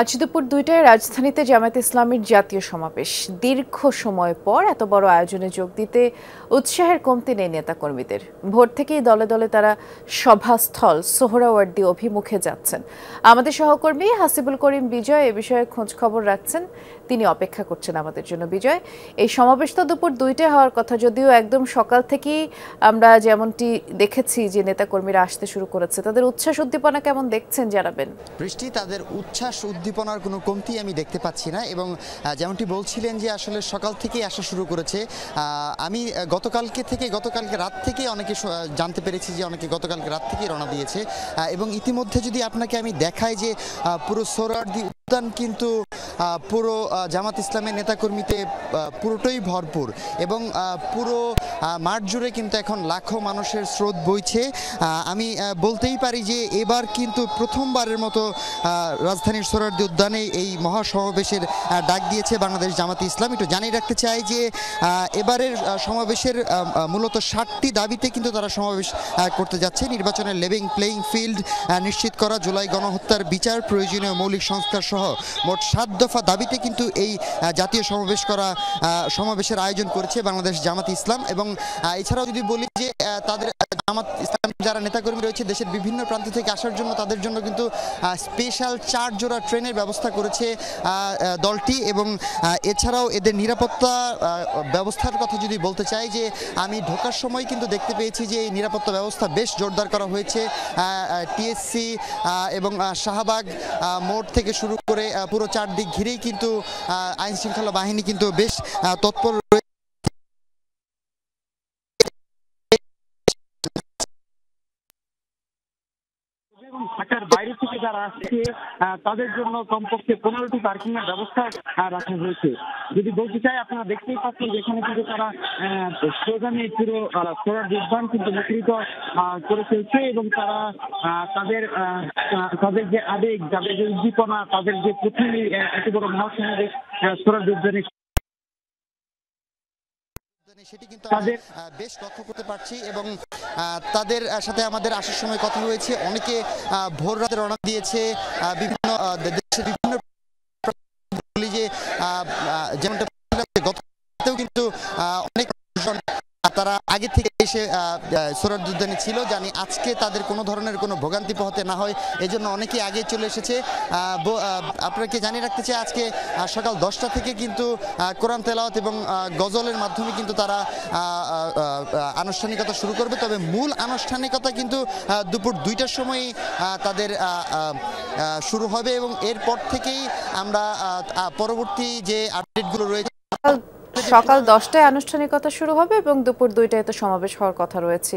আজ দুপুর ২টায় রাজধানীতে জামায়াতে ইসলামীর জাতীয় সমাবেশ। দীর্ঘ সময় পর এত বড় আয়োজনে যোগ দিতে উৎসাহের কমতি নেই নেতাকর্মীদের। ভোর থেকেই দলে দলে তারা সভাস্থল সোহরাওয়ার্দী অভিমুখে যাচ্ছেন। আমাদের সহকর্মী হাসিবুল করিম বিজয় এ বিষয়ে খোঁজ খবর রাখছেন, তিনি অপেক্ষা করছেন আমাদের জন্য। বিজয়, এই সমাবেশ তো দুপুর ২টায় হওয়ার কথা, যদিও একদম সকাল থেকেই আমরা যেমনটি দেখেছি যে নেতাকর্মীরা আসতে শুরু করেছে, তাদের উচ্ছ্বাস উদ্দীপনা কেমন দেখছেন জানাবেন। বৃষ্টি, তাদের উচ্ছ্বাস উদ্দীপনার কোনো কমতি আমি দেখতে পাচ্ছি না, এবং যেমনটি বলছিলেন যে আসলে সকাল থেকেই আসা শুরু করেছে। আমি গতকালকে রাত থেকে অনেকে জানতে পেরেছি যে অনেকে গতকালকে রাত থেকেই রওনা দিয়েছে, এবং ইতিমধ্যে যদি আপনাকে আমি দেখাই যে পুরো সোহরাওয়ার্দী উদ্যান কিন্তু পুরো জামাত ইসলামের নেতাকর্মীতে পুরোটাই ভরপুর, এবং পুরো মাঠ জুড়ে কিন্তু এখন লাখো মানুষের স্রোত বইছে। আমি বলতেই পারি যে এবার কিন্তু প্রথমবারের মতো রাজধানীর সোহরাওয়ার্দী উদ্যানে এই মহাসমাবেশের ডাক দিয়েছে বাংলাদেশ জামাতে ইসলাম। একটু জানিয়ে রাখতে চাই যে এবারের সমাবেশের মূলত 7টি দাবিতে কিন্তু তারা সমাবেশ করতে যাচ্ছে। নির্বাচনের লেভেল প্লেইং ফিল্ড নিশ্চিত করা, জুলাই গণহত্যার বিচার, প্রয়োজনীয় মৌলিক সংস্কার সহ মোট 7 দফা দাবিতে কিন্তু এই জাতীয় সমাবেশের আয়োজন করেছে বাংলাদেশ জামাতে ইসলাম। এবং এছাড়াও যদি বলি যে তাদের জামাত ইসলাম যারা নেতাকর্মী রয়েছে দেশের বিভিন্ন প্রান্ত থেকে আসার জন্য তাদের জন্য কিন্তু স্পেশাল 4 জোড়া ট্রেনের ব্যবস্থা করেছে দলটি। এবং এছাড়াও এদের নিরাপত্তা ব্যবস্থার কথা যদি বলতে চাই, যে আমি ঢোকার সময় কিন্তু দেখতে পেয়েছি যে এই নিরাপত্তা ব্যবস্থা বেশ জোরদার করা হয়েছে। টিএসসি এবং শাহবাগ মোড় থেকে শুরু করে পুরো চারদিক ঘিরেই কিন্তু আইন শৃঙ্খলা বাহিনী কিন্তু বেশ তৎপর রয়েছে। ঢাকার বাইরে থেকে যারা আসছে তাদের জন্য কমপক্ষে 15টি পার্কিং এর ব্যবস্থা রাখা হয়েছে। যদি বলতে চাই, আপনারা দেখতেই পাচ্ছেন যেখানে কিন্তু তারা স্লোগানে পুরো সোহরাওয়ার্দী উদ্যান কিন্তু মুখরিত করে ফেলছে, এবং তারা তাদের যে আবেগ, তাদের যে উদ্দীপনা, তাদের যে প্রথমেই এত বড় মহাসমাবেশ সোহরাওয়ার্দী উদ্যানে সেটি কিন্তু আমরা বেশ লক্ষ্য করতে পারছি। এবং তাদের সাথে আমাদের আসার সময় কথা হয়েছে, অনেকে ভোর রাতে রওনা দিয়েছে বিভিন্ন দেশের বিভিন্ন যে যেমনটা গতকালও কিন্তু অনেক তারা আগে থেকে এসে সোহরাওয়ার্দী উদ্যানে ছিল, জানি আজকে তাদের কোনো ধরনের কোনো ভোগান্তি পোহাতে না হয় এজন্য অনেকেই আগে চলে এসেছে। আপনাকে জানিয়ে রাখতে চাই, আজকে সকাল 10টা থেকে কিন্তু কোরআন তেলাওয়াত এবং গজলের মাধ্যমে কিন্তু তারা আনুষ্ঠানিকতা শুরু করবে। তবে মূল আনুষ্ঠানিকতা কিন্তু দুপুর 2টার সময় তাদের শুরু হবে, এবং এরপর থেকেই আমরা পরবর্তী যে আপডেটগুলো রয়েছে, সকাল 10টায় আনুষ্ঠানিকতা শুরু হবে এবং দুপুর 2টায় তো সমাবেশ হওয়ার কথা রয়েছে।